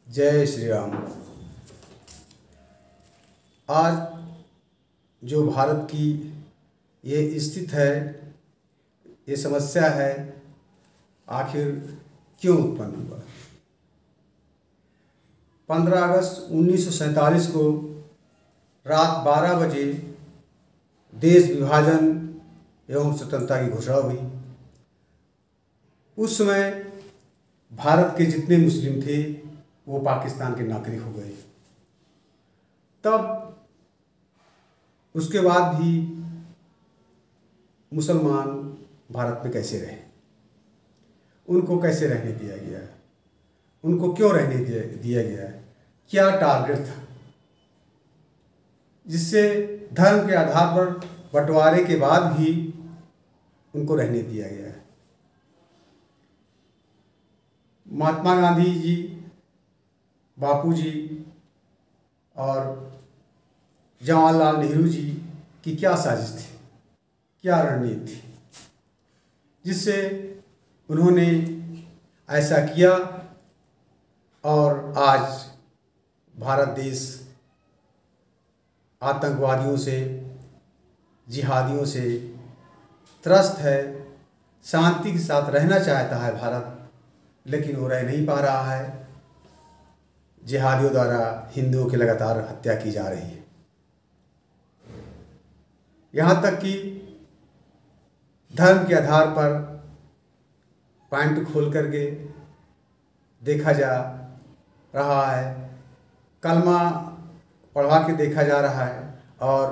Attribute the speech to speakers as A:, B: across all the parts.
A: जय श्री राम। आज जो भारत की ये स्थिति है, ये समस्या है, आखिर क्यों उत्पन्न हुआ। 15 अगस्त 1947 को रात 12 बजे देश विभाजन एवं स्वतंत्रता की घोषणा हुई। उस समय भारत के जितने मुस्लिम थे वो पाकिस्तान के नागरिक हो गए। तब उसके बाद भी मुसलमान भारत में कैसे रहे, उनको कैसे रहने दिया गया, उनको क्यों रहने दिया गया, क्या टारगेट था जिससे धर्म के आधार पर बंटवारे के बाद भी उनको रहने दिया गया। महात्मा गांधी जी, बापू जी और जवाहरलाल नेहरू जी की क्या साजिश थी, क्या रणनीति थी जिससे उन्होंने ऐसा किया और आज भारत देश आतंकवादियों से, जिहादियों से त्रस्त है। शांति के साथ रहना चाहता है भारत, लेकिन वो रह नहीं पा रहा है। जिहादियों द्वारा हिंदुओं की लगातार हत्या की जा रही है। यहाँ तक कि धर्म के आधार पर पैंट खोल करके देखा जा रहा है, कलमा पढ़वा के देखा जा रहा है और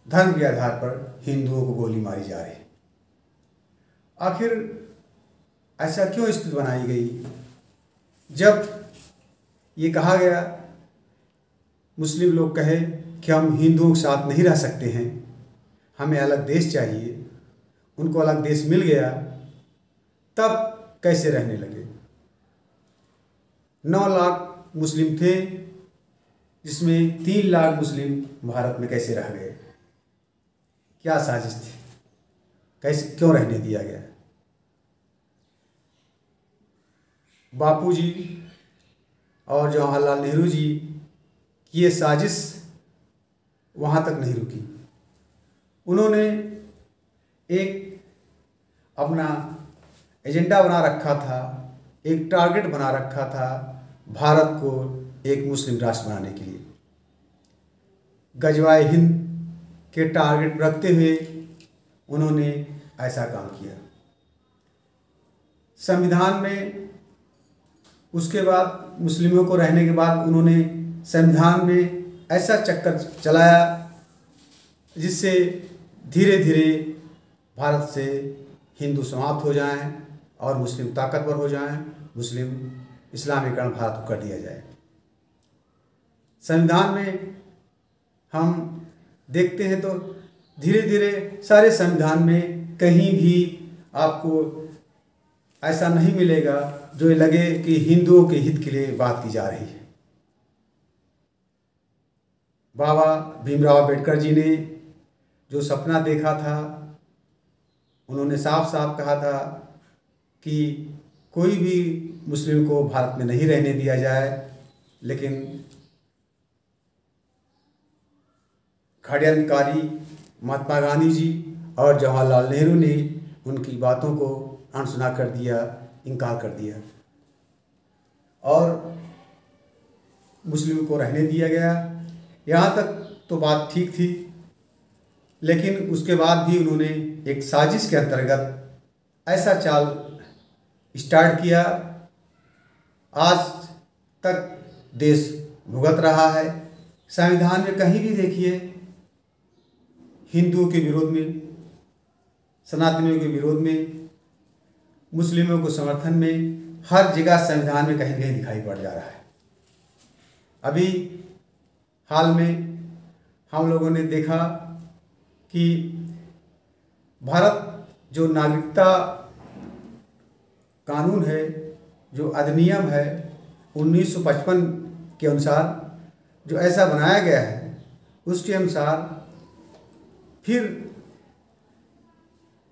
A: धर्म के आधार पर हिंदुओं को गोली मारी जा रही है। आखिर ऐसा क्यों स्थिति बनाई गई जब ये कहा गया, मुस्लिम लोग कहे कि हम हिंदुओं के साथ नहीं रह सकते हैं, हमें अलग देश चाहिए, उनको अलग देश मिल गया, तब कैसे रहने लगे। 9 लाख मुस्लिम थे जिसमें 3 लाख मुस्लिम भारत में कैसे रह गए, क्या साजिश थी, कैसे क्यों रहने दिया गया। बापू जी और जवाहरलाल नेहरू जी की ये साजिश वहाँ तक नहीं रुकी। उन्होंने एक अपना एजेंडा बना रखा था, एक टारगेट बना रखा था भारत को एक मुस्लिम राष्ट्र बनाने के लिए। गजवाए हिंद के टारगेट रखते हुए उन्होंने ऐसा काम किया। संविधान में उसके बाद मुस्लिमों को रहने के बाद उन्होंने संविधान में ऐसा चक्कर चलाया जिससे धीरे धीरे भारत से हिंदू समाप्त हो जाएं और मुस्लिम ताकतवर हो जाएं, मुस्लिम इस्लामीकरण भारत को कर दिया जाए। संविधान में हम देखते हैं तो धीरे धीरे सारे संविधान में कहीं भी आपको ऐसा नहीं मिलेगा जो ये लगे कि हिंदुओं के हित के लिए बात की जा रही है। बाबा भीमराव अंबेडकर जी ने जो सपना देखा था, उन्होंने साफ साफ कहा था कि कोई भी मुस्लिम को भारत में नहीं रहने दिया जाए, लेकिन षड्यंत्रकारी महात्मा गांधी जी और जवाहरलाल नेहरू ने उनकी बातों को अनसुना कर दिया, इनकार कर दिया और मुस्लिम को रहने दिया गया। यहाँ तक तो बात ठीक थी, लेकिन उसके बाद भी उन्होंने एक साजिश के अंतर्गत ऐसा चाल स्टार्ट किया। आज तक देश भुगत रहा है। संविधान में कहीं भी देखिए हिंदुओं के विरोध में, सनातनियों के विरोध में, मुस्लिमों को समर्थन में, हर जगह संविधान में कहीं कहीं दिखाई पड़ जा रहा है। अभी हाल में हम लोगों ने देखा कि भारत जो नागरिकता कानून है, जो अधिनियम है 1955 के अनुसार जो ऐसा बनाया गया है, उसके अनुसार फिर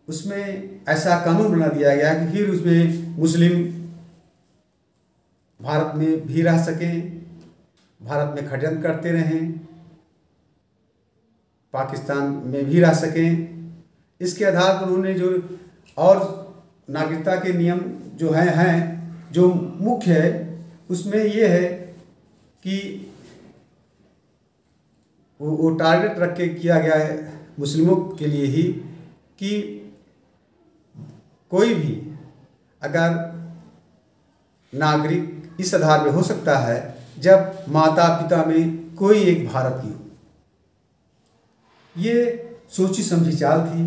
A: उसमें ऐसा कानून बना दिया गया कि फिर उसमें मुस्लिम भारत में भी रह सकें, भारत में षड्यंत्र करते रहें, पाकिस्तान में भी रह सकें। इसके आधार पर उन्होंने जो और नागरिकता के नियम जो हैं जो मुख्य है उसमें ये है कि वो टारगेट रख के किया गया है मुस्लिमों के लिए ही कि कोई भी अगर नागरिक इस आधार पे हो सकता है जब माता पिता में कोई एक भारत की हो। ये सोची समझी चाल थी,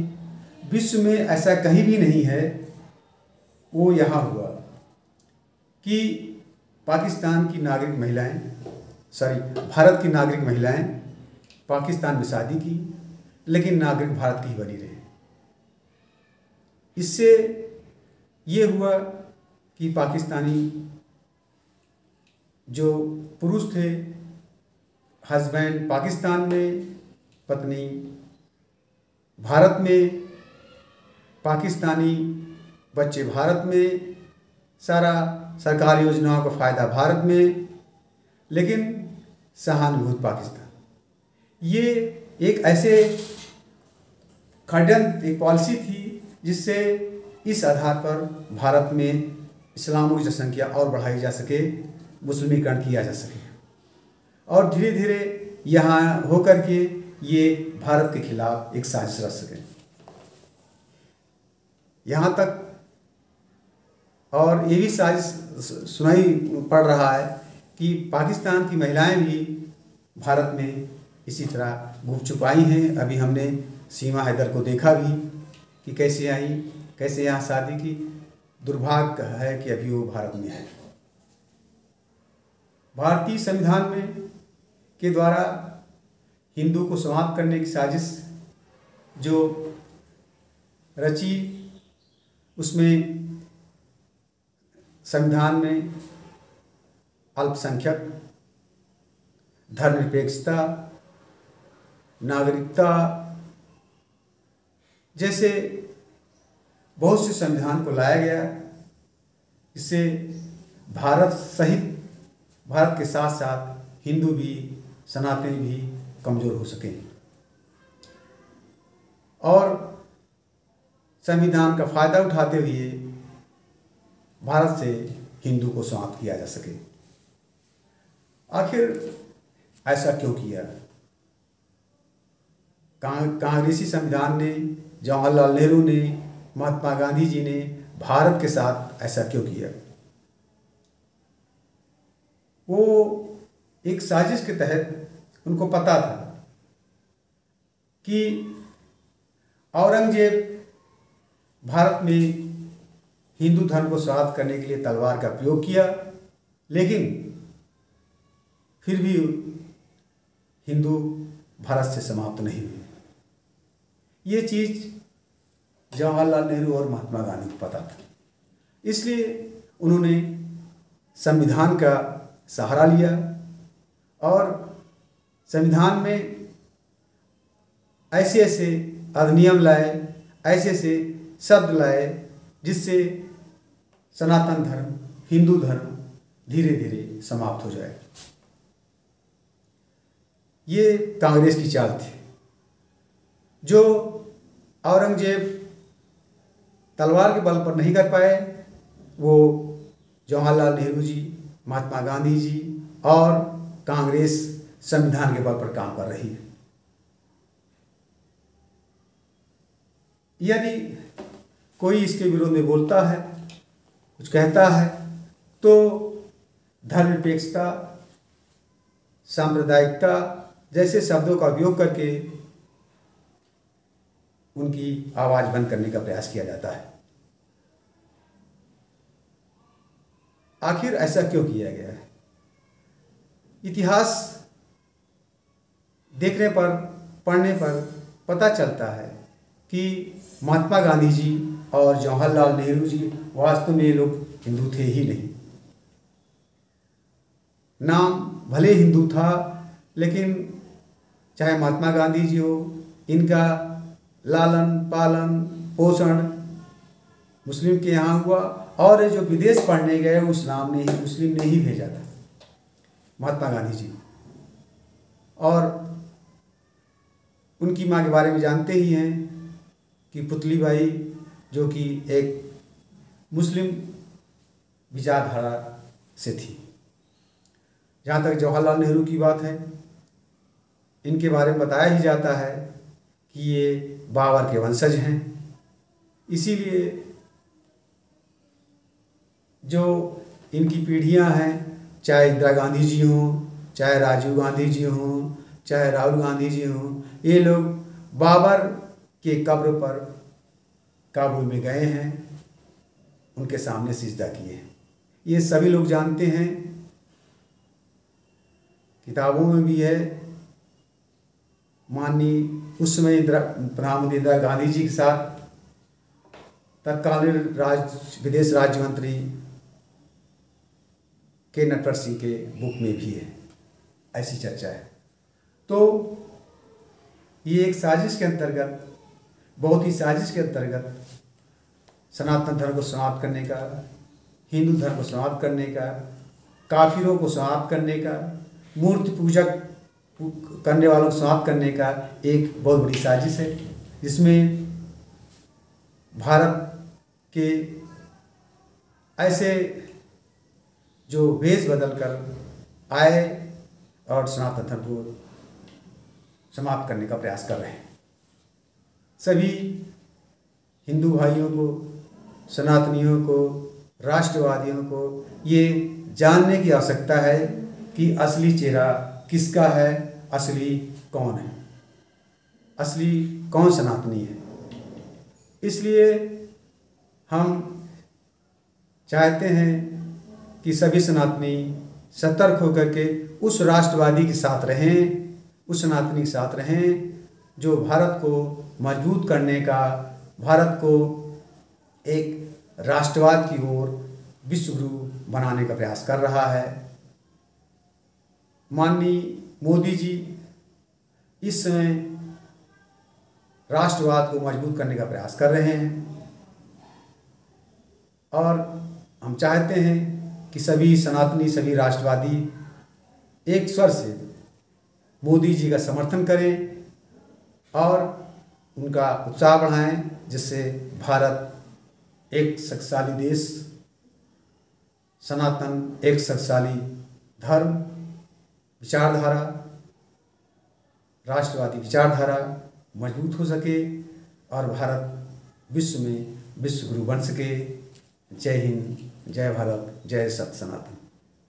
A: विश्व में ऐसा कहीं भी नहीं है। वो यहाँ हुआ कि पाकिस्तान की नागरिक महिलाएं भारत की नागरिक महिलाएं पाकिस्तान में शादी की, लेकिन नागरिक भारत की ही बनी रहे। इससे ये हुआ कि पाकिस्तानी जो पुरुष थे, हस्बैंड पाकिस्तान में, पत्नी भारत में, पाकिस्तानी बच्चे भारत में, सारा सरकारी योजनाओं का फ़ायदा भारत में, लेकिन सहानुभूत पाकिस्तान। ये एक ऐसे षड्यंत्र, एक पॉलिसी थी जिससे इस आधार पर भारत में इस्लामों की जनसंख्या और बढ़ाई जा सके, मुस्लिमीकरण किया जा सके, और धीरे धीरे यहाँ होकर के ये भारत के खिलाफ एक साजिश रच सके। यहाँ तक और ये भी साजिश सुनाई पड़ रहा है कि पाकिस्तान की महिलाएं भी भारत में इसी तरह घुस चुकाई हैं। अभी हमने सीमा हैदर को देखा भी कि कैसे आई, कैसे यहाँ शादी की। दुर्भाग्य है कि अभी वो भारत में है। भारतीय संविधान में के द्वारा हिंदू को समाप्त करने की साजिश जो रची, उसमें संविधान में अल्पसंख्यक, धर्मनिरपेक्षता, नागरिकता जैसे बहुत से संविधान को लाया गया। इससे भारत सहित, भारत के साथ साथ हिंदू भी, सनातनी भी कमज़ोर हो सके और संविधान का फ़ायदा उठाते हुए भारत से हिंदू को समाप्त किया जा सके। आखिर ऐसा क्यों किया? कांग्रेसी संविधान ने, जवाहरलाल नेहरू ने, महात्मा गांधी जी ने भारत के साथ ऐसा क्यों किया? वो एक साजिश के तहत उनको पता था कि औरंगजेब भारत में हिंदू धर्म को समाप्त करने के लिए तलवार का प्रयोग किया, लेकिन फिर भी हिंदू भारत से समाप्त नहीं हुए। ये चीज़ जवाहरलाल नेहरू और महात्मा गांधी को पता था, इसलिए उन्होंने संविधान का सहारा लिया और संविधान में ऐसे ऐसे अधिनियम लाए, ऐसे ऐसे शब्द लाए जिससे सनातन धर्म, हिंदू धर्म धीरे धीरे समाप्त हो जाए। ये कांग्रेस की चाल थी। जो औरंगजेब तलवार के बल पर नहीं कर पाए, वो जवाहरलाल नेहरू जी, महात्मा गांधी जी और कांग्रेस संविधान के बल पर काम कर रही है। यदि कोई इसके विरोध में बोलता है, कुछ कहता है, तो धर्मनिरपेक्षता, सांप्रदायिकता जैसे शब्दों का उपयोग करके उनकी आवाज़ बंद करने का प्रयास किया जाता है। आखिर ऐसा क्यों किया गया है? इतिहास देखने पर, पढ़ने पर पता चलता है कि महात्मा गांधी जी और जवाहरलाल नेहरू जी वास्तव में ये लोग हिंदू थे ही नहीं। नाम भले हिंदू था, लेकिन चाहे महात्मा गांधी जी हो, इनका लालन पालन पोषण मुस्लिम के यहाँ हुआ, और जो विदेश पढ़ने गए मुस्लिम ने ही भेजा था, महात्मा गांधी जी। और उनकी माँ के बारे में जानते ही हैं कि पुतलीबाई, जो कि एक मुस्लिम विचारधारा से थी। जहाँ तक जवाहरलाल नेहरू की बात है, इनके बारे में बताया ही जाता है कि ये बाबर के वंशज हैं। इसीलिए जो इनकी पीढ़ियां हैं, चाहे इंदिरा गांधी जी हों, चाहे राजीव गांधी जी हों, चाहे राहुल गांधी जी हों, ये लोग बाबर के कब्र पर काबुल में गए हैं, उनके सामने सिजदा किए हैं। ये सभी लोग जानते हैं, किताबों में भी है। माननीय उस समय प्रधानमंत्री इंदिरा गांधी जी के साथ तत्कालीन विदेश राज्य मंत्री के नटवर सिंह के बुक में भी है, ऐसी चर्चा है। तो ये एक साजिश के अंतर्गत, बहुत ही साजिश के अंतर्गत सनातन धर्म को समाप्त करने का, हिंदू धर्म को समाप्त करने का, काफिरों को समाप्त करने का, मूर्ति पूजक करने वालों को समाप्त करने का एक बहुत बड़ी साजिश है, जिसमें भारत के ऐसे जो वेश बदल कर आए और सनातन धर्म को समाप्त करने का प्रयास कर रहे हैं। सभी हिंदू भाइयों को, सनातनियों को, राष्ट्रवादियों को ये जानने की आवश्यकता है कि असली चेहरा किसका है, असली कौन है, असली कौन सनातनी है। इसलिए हम चाहते हैं कि सभी सनातनी सतर्क होकर के उस राष्ट्रवादी के साथ रहें, उस सनातनी के साथ रहें जो भारत को मजबूत करने का, भारत को एक राष्ट्रवाद की ओर विश्वगुरु बनाने का प्रयास कर रहा है। माननीय मोदी जी इस समय राष्ट्रवाद को मजबूत करने का प्रयास कर रहे हैं, और हम चाहते हैं कि सभी सनातनी, सभी राष्ट्रवादी एक स्वर से मोदी जी का समर्थन करें और उनका उत्साह बढ़ाएं, जिससे भारत एक शक्तिशाली देश, सनातन एक शक्तिशाली धर्म, विचारधारा, राष्ट्रवादी विचारधारा मजबूत हो सके और भारत विश्व में विश्वगुरु बन सके। जय हिंद, जय भारत, जय सत सनातन।